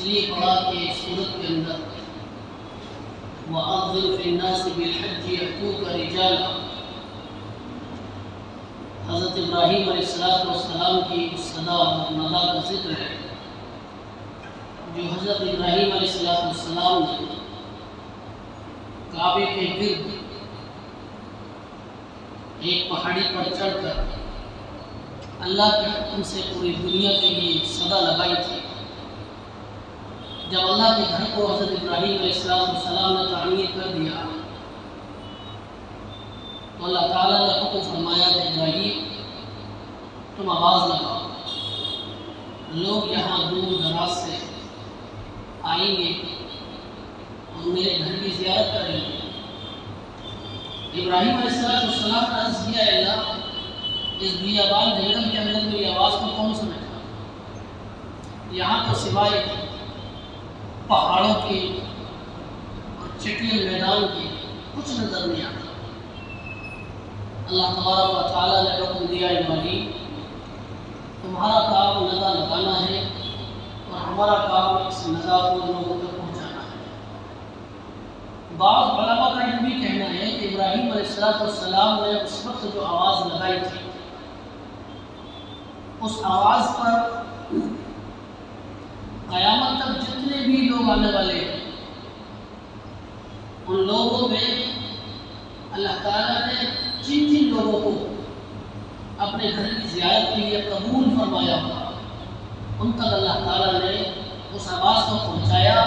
لیے پڑھا کہ سورت کے اندر وَأَذِّنْ فِي النَّاسِ بِالْحَجِّ يَأْتُوكَ رِجَالًا، حضرت ابراہیم علیہ السلام کی اس صدا اور ندا کا ذکر ہے جو حضرت ابراہیم علیہ السلام نے کعبے کے گرد ایک پہاڑی پر چڑھ کر اللہ کے حکم سے پوری دنیا کے لیے صدا لگائی تھی۔ جب اللہ کے گھر کو حضرت ابراہیم علیہ السلام نے تعمیر کر دیا تو اللہ تعالیٰ نے حکم فرمایا کہ ابراہیم تم آواز لگاؤ، لوگ یہاں دور دراز سے آئیں گے اور میرے گھر کی زیارت کریں گے۔ ابراہیم علیہ السلام نے عرض کیا، اے اللہ اس بیابان جنگل کے اندر میری آواز کو کون سنے گا؟ یہاں تو سوائے پہاڑوں کے اور چٹیل میدان کے کچھ نظر نہیں آتا۔ اللہ تبارک و تعالیٰ نے حکم دیا، ابراہیم تمہارا کام ندا لگانا ہے اور ہمارا کام اس ندا کو لوگوں تک پہنچانا ہے۔ بعض علماء کا یہ بھی کہنا ہے کہ ابراہیم علیہ السلام نے اس وقت جو آواز لگائی تھی اس آواز پر قیامت تک جتنے بھی لوگ آنے والے ہیں ان لوگوں میں اللہ تعالیٰ نے جن جن لوگوں کو اپنے گھر کی زیارت کے لیے قبول فرمایا ہوا ان تک اللہ تعالیٰ نے اس آواز کو پہنچایا،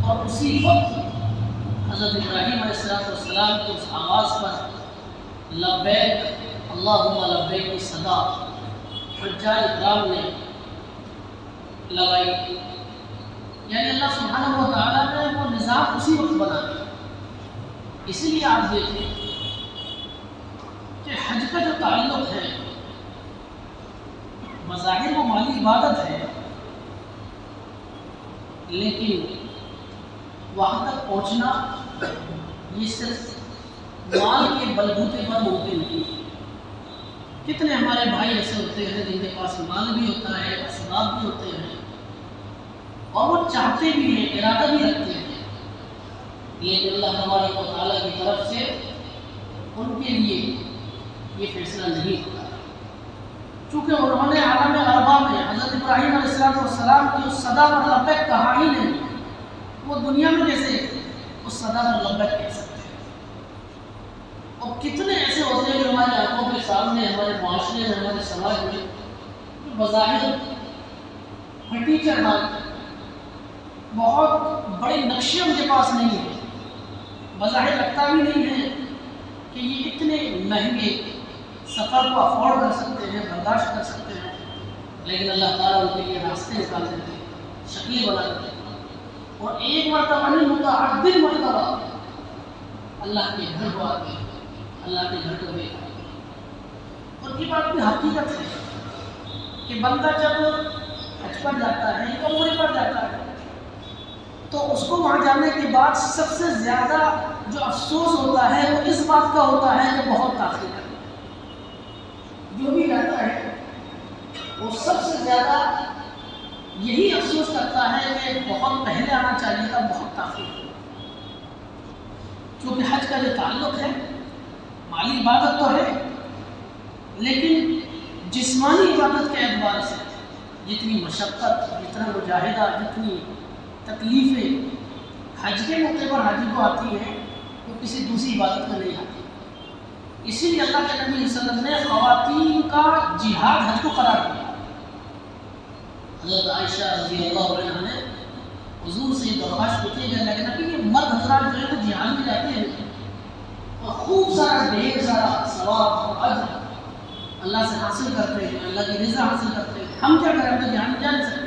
اور اسی وقت حضرت ابراہیم علیہ السلام کی اس آواز پر لبیک اللہم لبیک کی صدا حجاج اکرام نے لگائی۔ یعنی اللہ سبحانہ و تعالیٰ نے وہ نظام اسی وقت بنا دیا۔ اسی لیے آپ دیکھیں کہ حج کا جو تعلق ہے بظاہر وہ مالی عبادت ہے، لیکن وہاں تک پہنچنا یہ صرف مال کے بلبوتے پر ممکن نہیں ہے۔ کتنے ہمارے بھائی ایسے ہوتے ہیں جن کے پاس مال بھی ہوتا ہے، اسباب بھی ہوتے ہیں، اور وہ چاہتے بھی ہیں، ارادہ بھی رکھتے ہیں، لیکن اللہ تبارک و تعالیٰ کی طرف سے ان کے لیے یہ فیصلہ نہیں ہوتا، چونکہ انہوں نے عالم اربا میں حضرت ابراہیم علیہ السلام کی اس صدا پر لبیک کہا ہی نہیں، وہ دنیا میں کیسے اس صدا پر لبیک کہہ سکتے ہیں؟ اور کتنے ایسے ہوتے ہیں جو ہمارے آنکھوں کے سامنے، ہمارے معاشرے میں، ہمارے سماج میں بظاہر فرنیچر نہ بہت بڑے نقشے ان کے پاس نہیں ہیں، بظاہر لگتا بھی نہیں ہے کہ یہ اتنے مہنگے سفر کو افورڈ کر سکتے ہیں، برداشت کر سکتے ہیں، لیکن اللہ تعالیٰ ان کے لیے راستے نکال دیتے ہیں، شکلیں بنا دیتے ہیں، اور ایک مرتبہ نہیں متعدد مرتبہ اللہ کے گھر کو آتے ہیں، اللہ کے گھر کو دیکھتے ہیں۔ اور یہ بات بھی حقیقت ہے کہ بندہ جب حج پر جاتا ہے یا عمرے پر جاتا ہے تو اس کو وہاں جانے کے بعد سب سے زیادہ جو افسوس ہوتا ہے وہ اس بات کا ہوتا ہے کہ بہت تاخیر ہے۔ جو بھی جاتا ہے وہ سب سے زیادہ یہی افسوس کرتا ہے کہ بہت پہلے آنا چاہیے تھا، بہت تاخیر ہو۔ کیونکہ حج کا جو تعلق ہے مالی عبادت تو ہے، لیکن جسمانی عبادت کے اعتبار سے جتنی مشقت، جتنا مجاہدہ، جتنی تکلیفیں حج کے موقع پر حاجی کو آتی ہیں وہ کسی دوسری عبادت میں نہیں آتی۔ اسی لیے اللہ کے نبی صلی اللہ علیہ وسلم نے خواتین کا جہاد حج کو قرار دیا۔ حضرت عائشہ رضی اللہ عنہ نے حضور سے یہ درخواست کی کہ اللہ کے نبی یہ مرد حضرات جو ہے وہ جہاد میں جاتے ہیں اور خوب سارا ڈھیر سارا ثواب اور اجر اللہ سے حاصل کرتے ہیں، اللہ کی رضا حاصل کرتے ہیں، ہم کیا کریں؟ ہم تو جہاد میں جا نہیں سکتے۔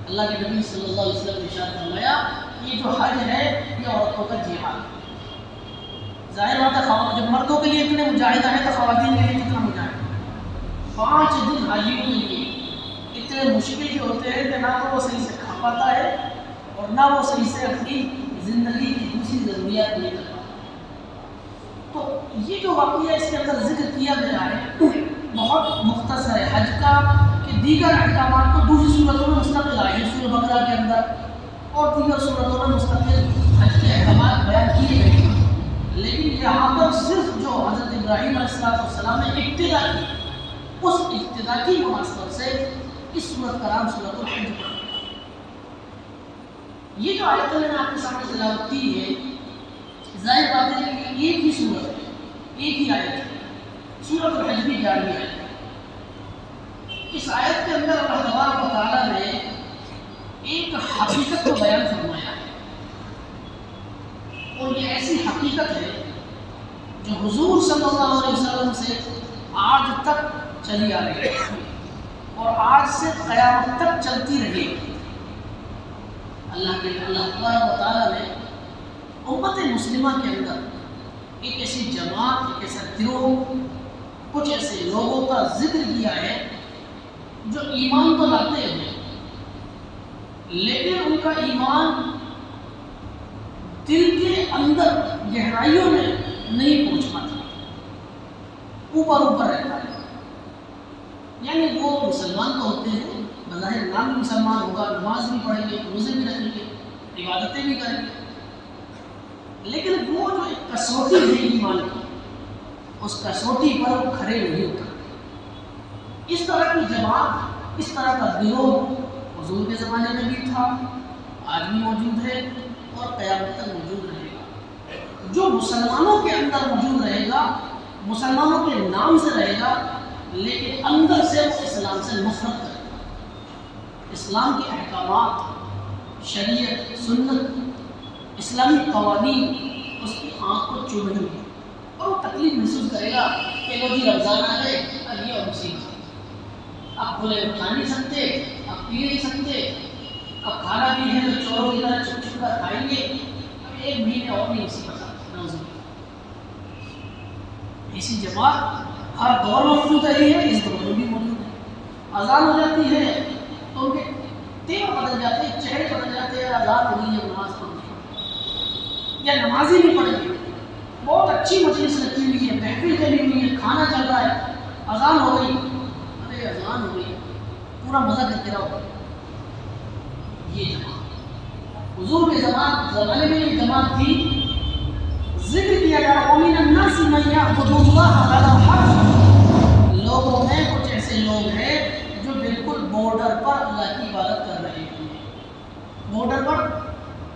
اللہ کے نبی صلی اللہ علیہ وسلم نے ارشاد فرمایا یہ جو حج ہے یہ عورتوں کا جہاد ہے۔ ظاہر بات ہے جب مردوں کے لیے اتنے مجاہدہ ہے تو خواتین کے لیے کتنا مجاہدہ ہے۔ 5 دن حاجیوں کے لیے اتنے مشکل کے ہوتے ہیں کہ نہ تو وہ صحیح سے کھا پاتا ہے اور نہ وہ صحیح سے اپنی زندگی کی دوسری ضروریات نہیں کر پاتا۔ تو یہ جو واقعہ اس کے اندر ذکر کیا گیا ہے بہت مختصر ہے، حج کا کہ دیگر احکامات کو دوسری صورتوں میں مستقل آئے ہیں، سورہ بقرہ کے اندر اور دیگر صورتوں میں مستقل حج کے احکامات بیان کیے گئے ہیں، لیکن یہاں پر صرف جو حضرت ابراہیم علیہ السلام نے ابتدا کی، اس ابتدا کی مناسبت سے اس صورت کا نام سورۃ الحج پڑا۔ یہ جو آیت میں نے آپ کے سامنے تلاوت کی ہے، ظاہر بات ہے کہ ایک ہی صورت ہے، ایک ہی آیت ہے، سورۃ الحج بھی 11ویں آیت ہے۔ اس آیت کے اندر اللہ تبارک و تعالیٰ نے ایک حقیقت کو بیان فرمایا ہے، اور یہ ایسی حقیقت ہے جو حضور صلی اللہ علیہ وسلم سے آج تک چلی آ رہی ہے اور آج سے قیامت تک چلتی رہے گی۔ اللہ تبارک و تعالیٰ نے امت مسلمہ کے اندر ایک ایسی جماعت، ایک ایسا گروہ، کچھ ایسے لوگوں کا ذکر کیا ہے جو ایمان تو لاتے ہیں لیکن ان کا ایمان دل کے اندر گہرائیوں میں نہیں پہنچ پاتا، اوپر رہتا ہے۔ یعنی وہ مسلمان تو ہوتے ہیں، بظاہر نام بھی مسلمان ہوگا، نماز بھی پڑھیں گے، روزے بھی رکھیں گے، عبادتیں بھی کریں گے، لیکن وہ جو ایک کسوٹی ہے ایمان کی، اس کسوٹی پر وہ کھڑے نہیں ہوتا۔ اس طرح کی جماعت، اس طرح کا گروہ حضور کے زمانے میں بھی تھا، آج بھی موجود ہے اور قیامت تک موجود رہے گا۔ جو مسلمانوں کے اندر موجود رہے گا، مسلمانوں کے نام سے رہے گا، لیکن اندر سے وہ اسلام سے نفرت کرے گا، اسلام کے احکامات، شریعت، سنت، اسلامی قوانین اس کی آنکھ کو چبھیں گے اور وہ تکلیف محسوس کرے گا کہ وہ جی رمضان آ گئے، اب یہ اور مصیبت، اب کھلے کھا نہیں سکتے، اب پی نہیں سکتے، اب کھانا بھی ہے تو چوروں کی طرح چھپ چھپ کر کھائیں گے، اب ایک مہینے اور نہیں مصیبت آتی۔ ایسی جماعت ہر دور میں موجود رہی ہے، اس دور میں بھی موجود ہے۔ اذان ہو جاتی ہے تو ان کے تیور بدل جاتے ہیں، چہرے بدل جاتے ہیں، اذان ہو گئی ہے، نماز پڑھنی یا نماز ہی نہیں پڑھیں گے، بہت اچھی مجلس لگی ہوئی ہے، محفل چلی ہوئی ہے، کھانا چل رہا ہے، اذان ہو گئی، ارے اذان ہو گئی، پورا مزہ کرتے رہو۔ یہ جماعت حضور کے زمانے میں یہ جماعت تھی، ذکر کیا گیا وَمِنَ النَّاسِ مَن يَعْبُدُ اللَّهَ عَلَىٰ حَرْفٍ، لوگوں میں کچھ ایسے لوگ ہیں جو بالکل بارڈر پر اللہ کی عبادت کر رہے ہیں، بارڈر پر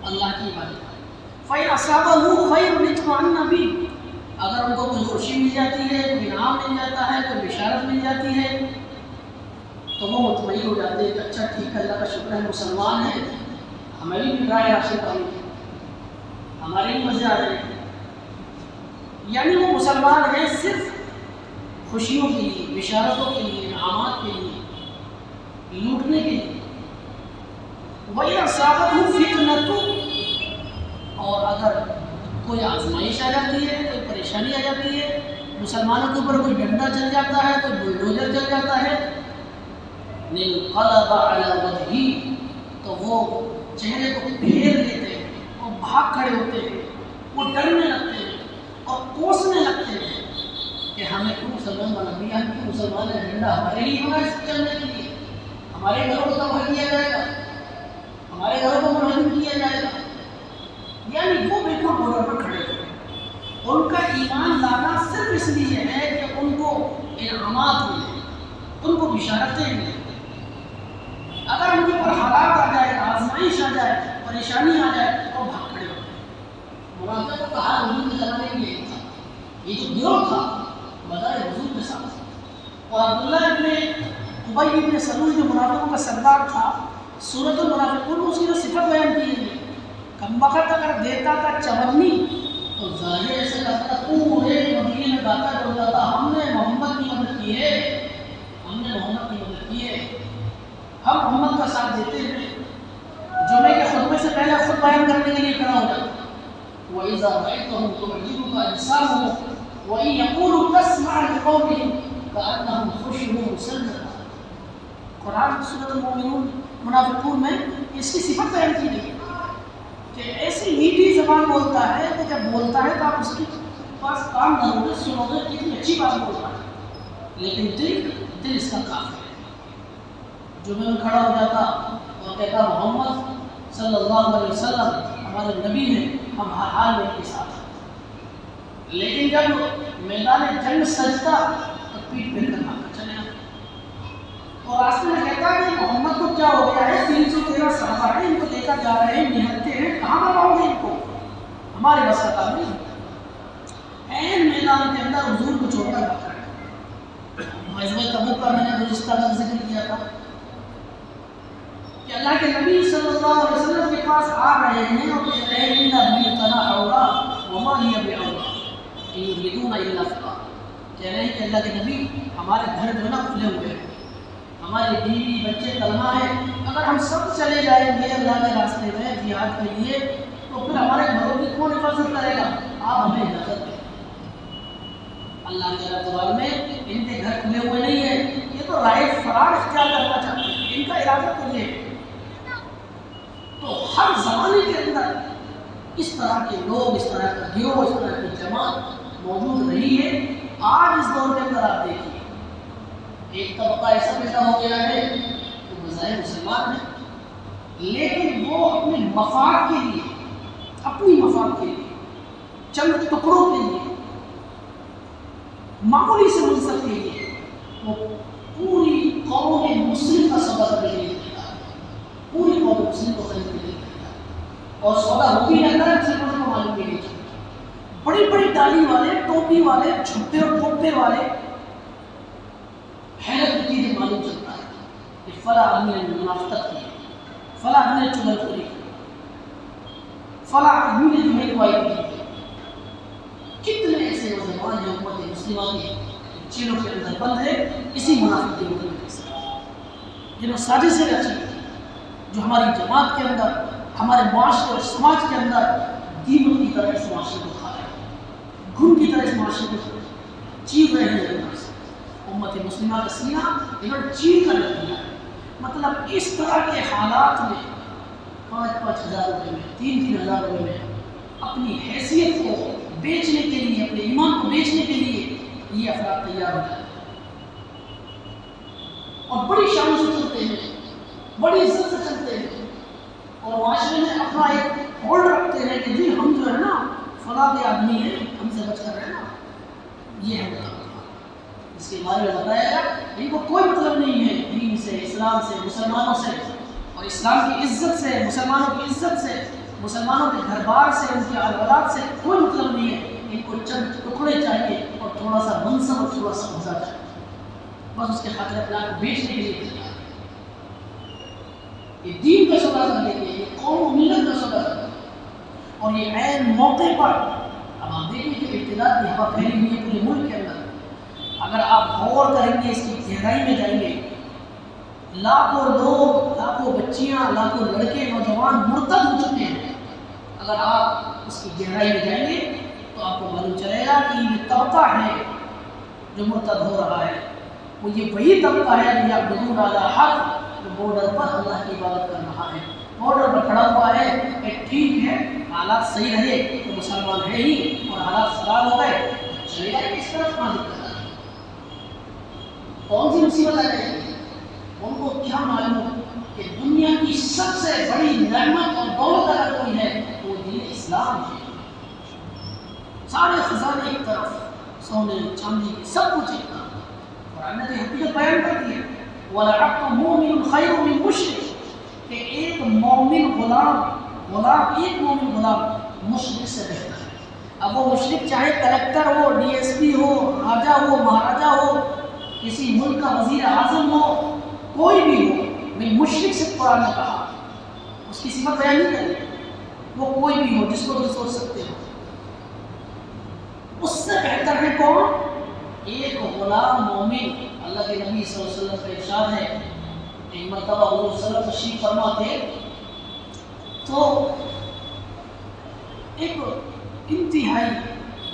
اللہ کی عبادت۔ فَإِنْ أَصَابَهُ خَيْرٌ اطْمَأَنَّ بِهِ، اگر ان کو کوئی خوشی مل جاتی ہے، کوئی انعام مل جاتا ہے، کوئی بشارت مل جاتی ہے تو وہ مطمئن ہو جاتے ہیں کہ اچھا ٹھیک ہے، اللہ کا شکر ہے، مسلمان ہے، ہماری بھی رائے حاصل کریں، ہمارے بھی مزے آ رہے ہیں۔ یعنی وہ مسلمان ہیں صرف خوشیوں کے لیے، بشارتوں کے لیے، انعامات کے لیے، لوٹنے کے لیے۔ وَإِنْ أَصَابَتْهُ فِتْنَةٌ، اور اگر کوئی آزمائش آ جاتی ہے، کوئی پریشانی آ جاتی ہے، مسلمانوں کے اوپر کوئی ڈنڈا چل جاتا ہے، کوئی بلڈوزر چل جاتا ہے، انقلب علی وجہہ، تو وہ چہرے کو پھیر لیتے ہیں، وہ بھاگ کھڑے ہوتے ہیں، وہ ڈرنے لگتے ہیں اور کوسنے لگتے ہیں کہ ہمیں کیوں مسلمان بنا دیا، ہم کیوں مسلمان ہیں، ڈنڈا ہمارے لیے ہوگا اس چلنے کے لیے، ہمارے گھروں کو تباہ کیا جائے گا، ہمارے گھروں کو منہدم کیا جائے گا۔ یعنی وہ بالکل بارڈر پر کھڑے ہوئے، ان کا ایمان لانا صرف اس لیے ہے کہ ان کو انعامات ملیں، ان کو بشارتیں ملیں۔ اگر ان کے اوپر حالات آ جائے، آزمائش آ جائے، پریشانی آ جائے تو بھاگ کھڑے ہوتے ہیں۔ منافقوں کا حال حضور کے زمانے میں یہی تھا، یہ جو گروہ تھا بظاہر حضور کے ساتھ، اور عبداللہ ابن ابی ابن سلول جو منافقوں کا سردار تھا، سورۃ المنافقون میں اس کی جو صفت بیان کی ہے، کم وقت اگر دیتا تھا چمنی تو ظاہر ایسے کرتا تھا، پورے مدینے میں گاتا ڈولتا تھا، ہم نے محمد کی مدد کی ہے، ہم نے محمد کی مدد کی ہے، ہم محمد کا ساتھ دیتے ہیں۔ جمعے کے خطبے سے پہلے خود بیان کرنے کے لیے کھڑا ہو جاتا۔ وَإِذَا رَأَيْتَهُمْ تُعْجِبُكَ أَجْسَامُهُمْ وَإِن يَقُولُوا تَسْمَعْ لِقَوْلِهِمْ كَأَنَّهُمْ خُشُبٌ مُّسَنَّدَةٌ، قرآن سورۃ المؤمنون منافقون میں اس کی صفت بیان کی گئی کہ ایسی میٹھی زبان بولتا ہے کہ جب بولتا ہے تو آپ اس کے پاس کام دھرو گے، سنو گے، کتنی اچھی بات بول رہا ہے، لیکن دل اس کا کافر ہے۔ جمعے میں کھڑا ہو جاتا اور کہتا محمد صلی اللہ علیہ وسلم ہمارے نبی ہیں، ہم ہر حال میں ان کے ساتھ ہیں، لیکن جب میدان جنگ سجتا تو پیٹ پھیر کر بھاگ کر چلے آتے اور راستے میں کہتا ہے کہ محمد کو کیا ہو گیا ہے، 313 صحابہ ہیں، ان کو لے کر جا رہے ہیں، نہتے ہیں، کہاں پر پاؤ گے ان کو، ہمارے بس کا کام نہیں ہوتا۔ این میدان کے اندر حضور کو چھوڑ کر بھاگ کر غزوہ تبوک کا میں نے گزشتہ کا ذکر کیا تھا کہ اللہ کے نبی صلی اللہ علیہ وسلم کے پاس آ رہے ہیں اور کہہ رہے ہیں ان بیتنا اولا وما هي باولا یریدون الا فرارا، کہہ رہے ہیں کہ اللہ کے نبی ہمارے گھر جو ہے نا کھلے ہوئے ہیں، ہمارے بیوی بچے کلمہ ہے، اگر ہم سب چلے جائیں گے اللہ کے راستے میں جہاد کے لیے تو پھر ہمارے گھروں کی کون حفاظت کرے گا، آپ ہمیں اجازت دیں۔ اللہ کے رضوان میں ان کے گھر کھلے ہوئے نہیں ہیں، یہ تو رائے فرار اختیار کرنا چاہتے ہیں، ان کا ارادہ تو یہ تو ہر زمانے کے اندر اس طرح کے لوگ، اس طرح کا گروہ، اس طرح کی جماعت موجود رہی ہے۔ آج اس دور کے اندر آپ دیکھیے ایک طبقہ ایسا پیدا ہو گیا ہے جو بظاہر مسلمان ہے لیکن وہ اپنے مفاد کے لیے، اپنی مفاد کے لیے، چند ٹکڑوں کے لیے، معمولی سے منصب کے لیے وہ پوری قوم مسلم کا سودا کرنے کے لیے تیار ہے، پوری قوم مسلم کو خریدنے کے لیے تیار ہے، اور سودا وہ بھی رہتا ہے مسلمانوں کو معلوم بھی نہیں چلتا۔ بڑی بڑی ڈالی والے، ٹوپی والے، چھٹے اور ٹوپے والے حیرت کی چیزیں معلوم چلتا ہے کہ فلاں آدمی نے منافقت کی، فلاں آدمی نے چغلخوری کی، فلاں آدمی نے جھوٹ بوئی کی۔ کتنے ایسے نوجوان ہیں امت مسلمہ کے جنہوں کے اندر بند ہے اسی منافق کی وجہ سے، جنہوں سازشیں رچی، جو ہماری جماعت کے اندر، ہمارے معاشرے اور سماج کے اندر دیمک کی طرح اس معاشرے کو کھا رہے ہیں، گھن کی طرح اس معاشرے کو چیر رہے ہیں۔ امت مسلمہ کا سینہ انہوں نے چیر کر رکھ دیا ہے۔ مطلب اس طرح کے حالات میں 5-5 ہزار روپے میں، 3-3 ہزار روپے میں اپنی حیثیت کو بیچنے کے لیے، اپنے ایمان کو بیچنے کے لیے یہ افراد تیار ہو جاتے ہیں اور بڑی شان سے چلتے ہیں، بڑی عزت سے چلتے ہیں اور معاشرے میں اپنا ایک ہولڈ رکھتے ہیں کہ جی ہم جو ہے نا فلاں کے آدمی ہیں، ہم سے بچ کر رہے ہیں نا، یہ ہے بتا اس کے بارے میں بتایا گا ان کو کوئی مطلب نہیں ہے دین سے، اسلام سے، مسلمانوں سے اور اسلام کی عزت سے، مسلمانوں کی عزت سے، مسلمانوں کے گھر بار سے، ان کی اولاد سے کوئی مطلب نہیں ہے، ان کو چند ٹکڑے چاہیے اور تھوڑا سا منصب اور تھوڑا سا عہدہ چاہیے، بس اس کے خاطر اپنے آپ کو بیچنے کے لیے تیار ہے۔ یہ دین کا سودا کرنے کے لیے، یہ قوم و ملت کا سودا کرنے اور یہ عین موقع پر اب آپ دیکھیں کہ ابتداء کی ہوا پھیلی ہوئی ہے پورے ملک کے اندر۔ اگر آپ غور کریں گے، اس کی گہرائی میں جائیں گے، لاکھوں لوگ، لاکھوں بچیاں، لاکھوں لڑکے، نوجوان مرتد ہو چکے ہیں۔ اگر آپ اس کی گہرائی میں جائیں گے تو آپ کو معلوم چلے گا کہ یہ طبقہ ہے جو مرتد ہو رہا ہے، وہ یہ وہی طبقہ ہے جو یعبدون علی حق، جو بارڈر پر اللہ کی عبادت کر رہا ہے، بارڈر پر کھڑا ہوا ہے کہ ٹھیک ہے حالات صحیح رہے تو مسلمان ہے ہی، اور حالات خراب ہو گئے چلے گا اس طرف کہاں دقت ہے، کون سی مصیبت آ جائے گی؟ ان کو کیا معلوم کہ دنیا کی سب سے بڑی نعمت اور دولت اگر کوئی ہے تو وہ دین اسلام ہے۔ سارے خزانے ایک طرف، سونے چاندی کے سب کچھ ایک طرف، قرآن نے تو حقیقت بیان کر دی ہے وَلَعَبْدٌ مُؤْمِنٌ خَيْرٌ مِّن مُشْرِكٍ، کہ ایک مومن غلام، ایک مومن غلام مشرک سے بہتر ہے۔ اب وہ مشرک چاہے کلیکٹر ہو، ڈی ایس پی ہو، راجہ ہو، مہاراجہ ہو، کسی ملک کا وزیر اعظم ہو، کوئی بھی ہو، میں مشرک سے قرآن نے کہا، اس کی صفت بیان نہیں کری، وہ کوئی بھی ہو جس کو تم سوچ سکتے ہو، اس سے بہتر ہے کون؟ ایک غلام مومن۔ اللہ کے نبی صلی اللہ علیہ وسلم کا ارشاد ہے، ایک مرتبہ حضور صلی اللہ علیہ وسلم تشریف فرما تھے تو ایک انتہائی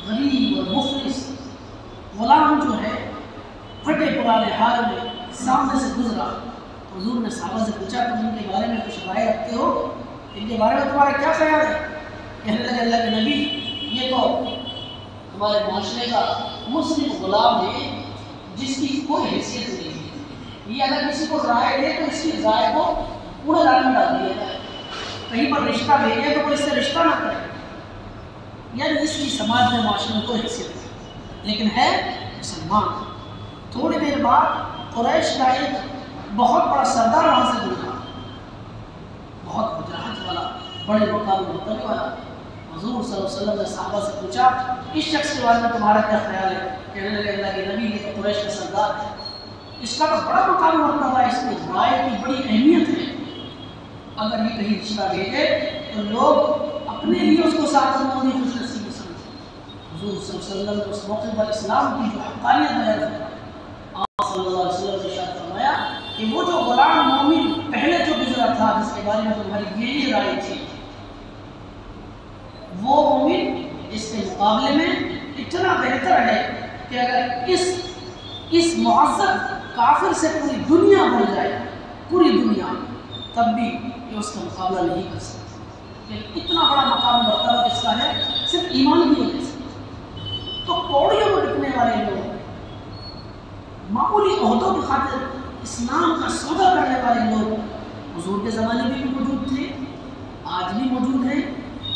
غریب اور مفلس غلام جو ہے پھٹے پرانے حال میں سامنے سے گزرا، حضور نے صحابہ سے پوچھا تم ان کے بارے میں کچھ رائے رکھتے ہو، ان کے بارے میں تمہارا کیا خیال ہے؟ کہنے لگے اللہ کے نبی یہ تو ہمارے معاشرے کا مسلم غلام ہے جس کی کوئی حیثیت نہیں ہے، یہ اگر کسی کو رائے دے تو اس کی رائے کو پورے دار میں ڈال دیا جائے، کہیں پر رشتہ بھیجے تو کوئی اس سے رشتہ نہ کرے، یعنی اس کی سماج میں معاشرے میں کوئی حیثیت نہیں، لیکن ہے مسلمان۔ تھوڑی دیر بعد قریش کا ایک بہت بڑا سردار وہاں سے گزرا، بہت وجاہت والا، بڑے مقام مرتبے والا۔ حضور صلی اللہ علیہ وسلم نے صحابہ سے پوچھا اس شخص کے بارے میں تمہارا کیا خیال ہے؟ کہنے لگے اللہ کے نبی، یہ تو قریش کا سردار ہے، اس کا تو بڑا مقام مرتبہ ہے، اس کی رائے کی بڑی اہمیت ہے، اگر یہ کہیں رشتہ بھیجے تو لوگ اپنے لیے اس کو سعادت مند خوش نصیب سمجھیں۔ حضور صلی اللہ علیہ وسلم نے اس موقع پر اسلام کی جو حقانیت بیان فرمائی، آپ صلی اللہ علیہ وسلم نے ارشاد فرمایا کہ وہ جو غلام مومن پہلے جو گزرا تھا جس کے بارے میں تمہاری یہی رائے تھی، وہ مومن اس کے مقابلے میں اتنا بہتر ہے کہ اگر اس معزز کافر سے پوری دنیا بڑھ جائے، پوری دنیا، تب بھی یہ اس کا مقابلہ نہیں کر سکتا، اتنا بڑا مقام مرتبہ اس کا ہے صرف ایمان کی وجہ سے۔ تو کوڑیوں میں بکنے والے لوگ، معمولی عہدوں کی خاطر اسلام کا سودا کرنے والے لوگ حضور کے زمانے میں بھی موجود تھے، آج بھی موجود ہیں۔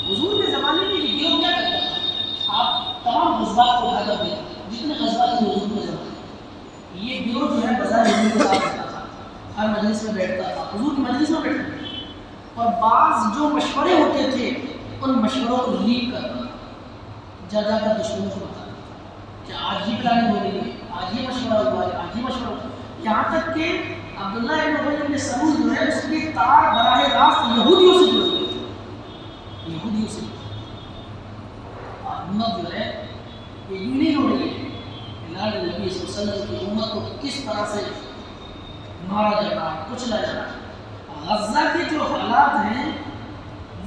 حضور کے زمانے میں یہ گروہ کیا کرتا تھا؟ آپ تمام غزوات کو اٹھا کر دیں، جتنے غزوات تھے حضور کے زمانے میں، یہ گروہ جو ہے بازار حضور کے ساتھ رہتا تھا، ہر مجلس میں بیٹھتا تھا، حضور کی مجلس میں بیٹھتا تھا، اور بعض جو مشورے ہوتے تھے ان مشوروں کو لیک کرتا، جا کر دشمنوں کو بتاتا کہ آج ہی پلاننگ ہو رہی ہے، آج ہی مشورہ ہوا ہے، آج ہی مشورہ ہوا ہے، یہاں تک کہ عبداللہ ابن ابی بن سلول جو ہے اس کے تار براہ راست یہودیوں سے جڑے ہوئے تھے، یہودیوں سے۔ اور امت جو ہے یہ یوں نہیں ہو رہی ہے، اللہ نبی صلی اللہ علیہ وسلم کی امت کو کس طرح سے مارا جا رہا ہے، کچلا جا رہا ہے۔ غزہ کے جو حالات ہیں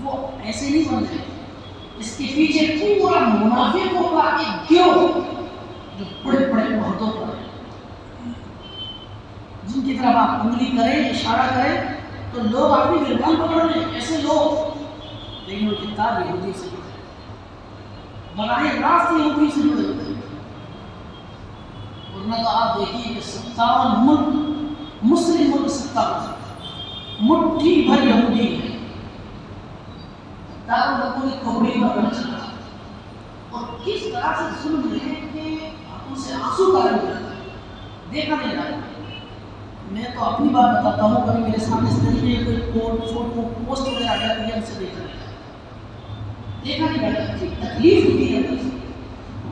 وہ ایسے نہیں بن گئے، اس کے پیچھے پورا منافقوں کا ایک گروہ جو بڑے بڑے عہدوں پر ہے، جن کی طرف آپ انگلی کریں، اشارہ کریں تو لوگ آپ کی گربان پکڑ لیں، ایسے لوگ، لیکن وہ کتاب یہودی سے جڑے، براہ راست یہودی سے جڑے ہوتے ہیں۔ ورنہ تو آپ دیکھیے کہ 57 ملک، مسلم ملک 57، مٹھی بھر یہودی ہے، تاکہ لوگوں کی کھوپڑی پر بڑھ چلا، اور کس طرح سے ظلم ہے کہ ان سے آنسو تارے ہو جاتا ہے، دیکھا نہیں جاتا۔ میں تو اپنی بات بتاتا ہوں، کبھی میرے سامنے اس طریقے کوئی فوٹو پوسٹ وغیرہ آ جاتی ہے، ہم سے دیکھا نہیں جاتا، تکلیف ہوتی ہے۔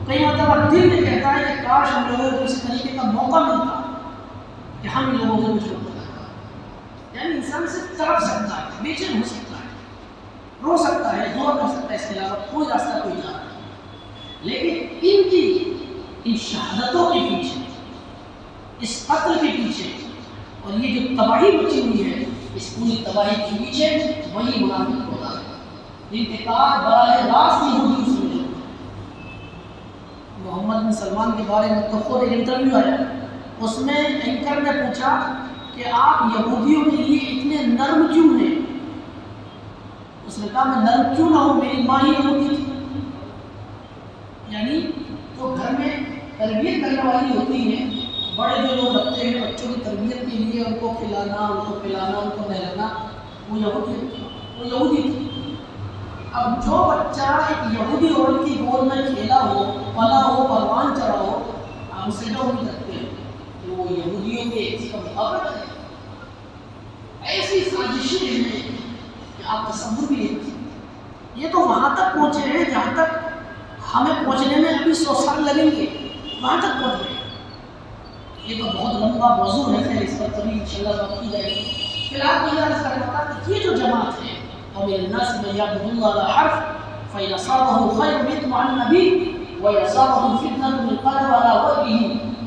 کئی مرتبہ دل میں کہتا ہے کہ کاش ہم لوگوں کو اس طریقے کا موقع ملتا کہ ہم ان لوگوں کو کچھ ہوتا، یعنی انسان سے تڑپ سکتا ہے، بے چین ہو سکتا ہے، رو سکتا ہے، دعا کر سکتا ہے، اس کے علاوہ کوئی راستہ کوئی جا رہا ہے۔ لیکن ان شہادتوں کے پیچھے، اس قتل کے پیچھے، اور یہ جو تباہی مچی ہوئی ہے، اس پوری تباہی کے پیچھے وہی منافق ہوتا ہے، انتقاد براہ راست یہودیوں سے ملے۔ محمد بن سلمان کے بارے میں تو خود ایک انٹرویو آیا، اس میں اینکر نے پوچھا کہ آپ یہودیوں کے لیے اتنے نرم کیوں ہیں؟ اس نے کہا میں نرم کیوں نہ ہوں، میری ماں ہی یہودی تھی۔ یعنی جو گھر میں تربیت کرنے والی ہوتی ہیں، بڑے جو لوگ رکھتے ہیں بچوں کی تربیت کے لیے، ان کو کھلانا، ان کو پلانا، ان کو نہلانا، وہ یہودی تھی۔ اب جو بچہ ایک یہودی عورت کی گود میں کھیلا ہو، پلا ہو، پروان چڑھا ہو، آپ اسے جو نہیں کرتے ہیں کہ وہ یہودیوں کے اس کا مقابلہ کریں۔ ایسی سازشیں ہیں کہ آپ تصور بھی نہیں کرتے۔ یہ تو وہاں تک پہنچے ہیں جہاں تک ہمیں پہنچنے میں ابھی 100 سال لگیں گے، وہاں تک پہنچ گئے۔ یہ تو بہت لمبا موضوع ہے، پھر اس پر کبھی انشاءاللہ بات کی جائے گی۔ فی الحال تو یہ عرض کرنا تھا کہ یہ جو جماعت ہے، وَمِنَ النَّاسِ مَن يَعْبُدُ اللَّهَ عَلَىٰ حَرْفٍ فَإِنْ أَصَابَهُ خَيْرٌ اطْمَأَنَّ بِهِ وَإِنْ أَصَابَهُ فِتْنَةٌ انقلب عَلَىٰ وَجْهِهِ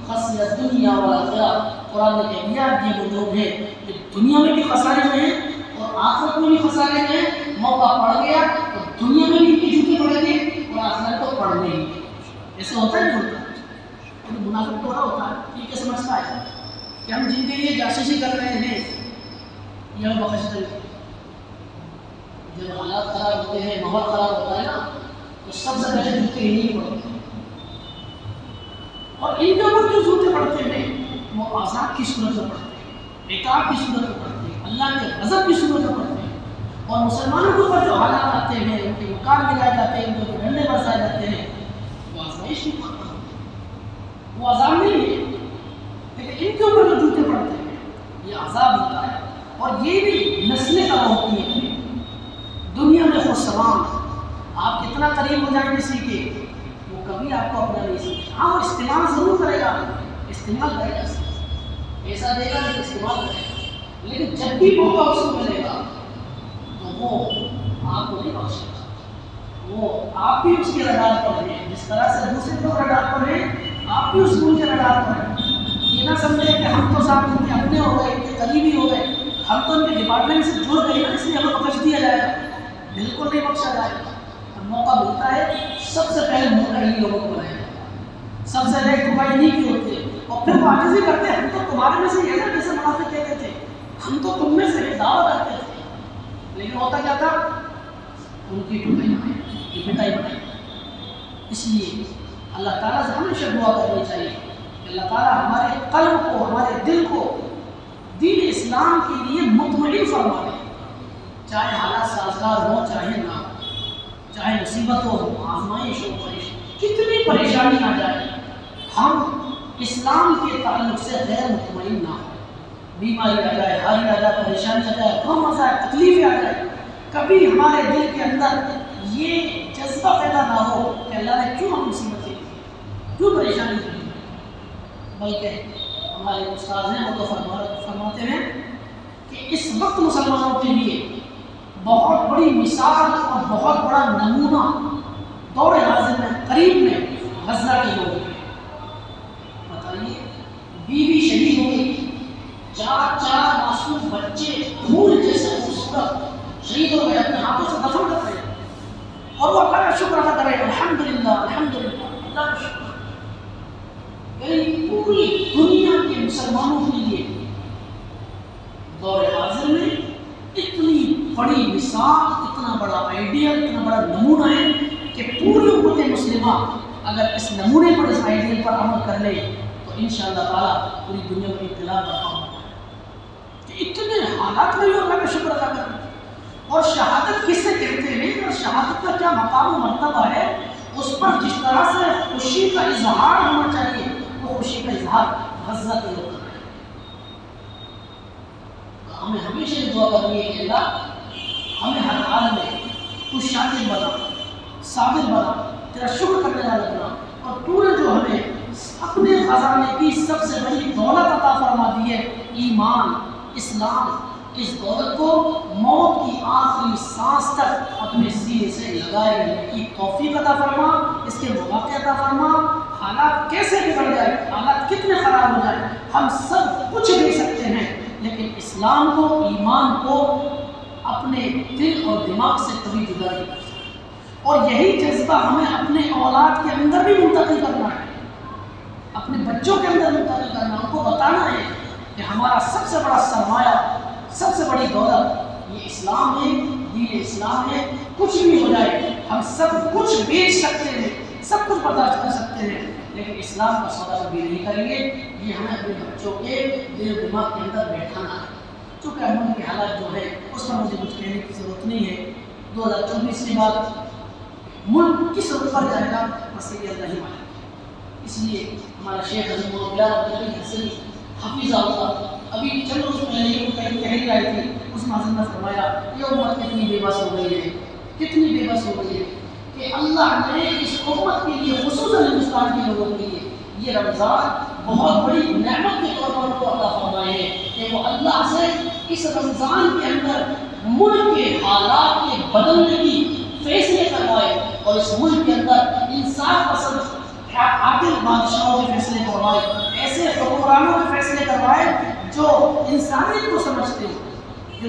خَسِرَ الدُّنْيَا وَالْآخِرَةَ۔ قرآن نے کہہ دیا یہ وہ لوگ ہیں جو دنیا میں بھی خسارے میں ہیں اور آخرت میں بھی خسارے میں ہیں۔ موقع پڑ گیا تو دنیا میں بھی ان کی جوتی پڑیں گے اور آخرت تو پڑھنے ہی گے۔ ایسا ہوتا ہے نہیں ہوتا؟ تو منافق تو ہوتا ہے، یہ کیا سمجھتا ہے کہ ہم جن کے لیے جاسوسی کر رہے ہیں یہ بخش دیں، جب حالات خراب ہوتے ہیں، ماحول خراب ہوتا ہے نا، تو سب سے پہلے جوتے ہی نہیں پڑتے۔ اور ان کے اوپر جو جوتے پڑتے ہیں وہ عذاب کی صورت میں پڑتے ہیں، عقاب کی صورت میں پڑتے ہیں، اللہ کے غضب کی صورت میں پڑتے ہیں۔ اور مسلمانوں کے اوپر جو حالات آتے ہیں، ان کے مکار گرائے جاتے ہیں، ان کے اوپر ڈنڈے برسائے جاتے ہیں، وہ آزمائش نہیں پڑتا، وہ عذاب نہیں ہے، لیکن ان کے اوپر جو جوتے پڑتے ہیں یہ عذاب ہوتا ہے۔ اور یہ بھی نسلیں کا ہوتی ہے، دنیا میں خود سلام آپ کتنا قریب ہو جائیں کسی کے وہ کبھی آپ کو اپنا نہیں سیکھے، ہاں وہ استعمال ضرور کرے گا، استعمال کرے گا، پیسہ دے گا لیکن استعمال کرے گا، لیکن جب بھی موقع اس کو ملے گا تو وہ آپ کو نہیں بخشے گا، وہ آپ بھی اس کے رڈار پر ہیں، جس طرح سے دوسرے لوگ رڈار پر ہیں آپ بھی اس ملک کے رڈار پر ہیں۔ یہ نہ سمجھے کہ ہم تو صاحب ان کے اپنے ہو گئے، ان کے قریبی ہو گئے، ہم تو ان کے ڈپارٹمنٹ سے جڑ گئے نا، اس لیے ہمیں بخش دیا جائے گا، بالکل نہیں بخشا جائے گا۔ موقع ملتا ہے سب سے پہلے موقع انہی لوگوں کو بنائے گا، سب سے پہلے تمہاری نہیں کی ہوتی ہے، اور پھر واجب ہی کرتے ہیں ہم تو تمہارے میں سے ہی ہے نا، جیسے منافق کہتے تھے ہم تو تم میں سے دعویٰ کرتے تھے، لیکن ہوتا کیا تھا ان کی پٹائی بنائی۔ اس لیے اللہ تعالیٰ سے ہمیشہ دعا کرنی چاہیے کہ اللہ تعالیٰ ہمارے قلب کو، ہمارے دل کو دین اسلام کے لیے مطمئن فرما دے، چاہے حالات سازگار ہو چاہے نہ ہو، چاہے مصیبت ہو، آزمائش ہو، کتنی پریشانی آ جائے، ہم اسلام کے تعلق سے غیر مطمئن نہ ہو، بیماری آ جائے، حالی آ جائے، پریشانی آ جائے، غم آ جائے، تکلیفیں آ جائے، کبھی ہمارے دل کے اندر یہ جذبہ پیدا نہ ہو کہ اللہ نے کیوں ہم مصیبتیں دی، کیوں پریشانی دی، بلکہ ہمارے استاد ہیں وہ تو فرماتے ہیں کہ اس وقت مسلمانوں کے لیے بہت بڑی مثال اور بہت بڑا نمونہ دور حاضر میں قریب میں غزہ کے لوگ ہیں۔ بتائیے بیوی شہید ہو گئی، چار معصوم بچے پھول جیسے خوبصورت شہید ہو گئے، اپنے ہاتھوں سے دفن کر رہے ہیں، اور وہ اللہ کا شکر ادا کرے، الحمدللہ الحمدللہ، اللہ کا شکر۔ یعنی پوری دنیا کے مسلمانوں کے لیے دور حاضر میں اتنی بڑی مثال، اتنا بڑا آئیڈیل، اتنا بڑا نمونہ ہے کہ پوری امت مسلمہ اگر اس نمونے پر، اس آئیڈیل پر عمل کر لے تو انشاءاللہ تعالیٰ پوری دنیا میں انقلاب برپا ہوگا۔ کہ اتنے حالات میں بھی اللہ کا شکر ادا کریں، اور شہادت کس سے کہتے ہیں اور شہادت کا کیا مقام و مرتبہ ہے، اس پر جس طرح سے خوشی کا اظہار ہونا چاہیے وہ خوشی کا اظہار غزہ کے لوگ کر رہے ہیں۔ ہمیں ہمیشہ یہ دعا کرنی ہے کہ اللہ ہمیں ہر حال میں تو شاکر بنا، صابر بنا، تیرا شکر کرنے والا بنا، اور تو نے جو ہمیں اپنے خزانے کی سب سے بڑی دولت عطا فرما دی ہے ایمان، اسلام، اس دولت کو موت کی آخری سانس تک اپنے سینے سے لگائے رہنے کی توفیق عطا فرما، اس کے مواقع عطا فرما۔ حالات کیسے بگڑ جائے، حالات کتنے خراب ہو جائے، ہم سب کچھ دے سکتے ہیں، لیکن اسلام کو، ایمان کو اپنے دل اور دماغ سے کبھی جدا نہیں کر سکتے، اور یہی جذبہ ہمیں اپنے اولاد کے اندر بھی منتقل کرنا ہے، اپنے بچوں کے اندر منتقل کرنا، ان کو بتانا ہے کہ ہمارا سب سے بڑا سرمایہ، سب سے بڑی دولت یہ اسلام ہے، دین اسلام ہے۔ کچھ بھی ہو جائے ہم سب کچھ بیچ سکتے ہیں، سب کچھ برداشت کر سکتے ہیں، لیکن اسلام کا سودا کبھی نہیں کریں گے۔ یہ ہمیں اپنے بچوں کے دل و دماغ کے اندر بیٹھانا ہے۔ چونکہ ملک کے حالات جو ہے اس پر مجھے کچھ کہنے کی ضرورت نہیں ہے، 2024 کے بعد ملک کس رخ پر جائے گا بس یہ اللہ ہی معلوم۔ اس لیے ہمارا شیخ عظیم الحسن حفیظہ اللہ ابھی چند روز پہلے ایک تحریر آئی تھی، اس میں حضرت نے فرمایا یہ امت کتنی بے بس ہو گئی ہے، کتنی بے بس ہو گئی ہے کہ اللہ نے اس امت کے لیے، خصوصاً ہندوستان کے لوگوں کے لیے یہ رمضان بہت بڑی نعمت کے طور پر عطا فرمائے ہیں کہ وہ اللہ سے اس رمضان کے اندر ملک کے حالات کے بدلنے کی فیصلے کروائے، اور اس ملک کے اندر انصاف پسند عادل بادشاہوں کے فیصلے کروائے، ایسے حکمرانوں کے فیصلے کروائے جو انسانیت کو سمجھتے ہیں،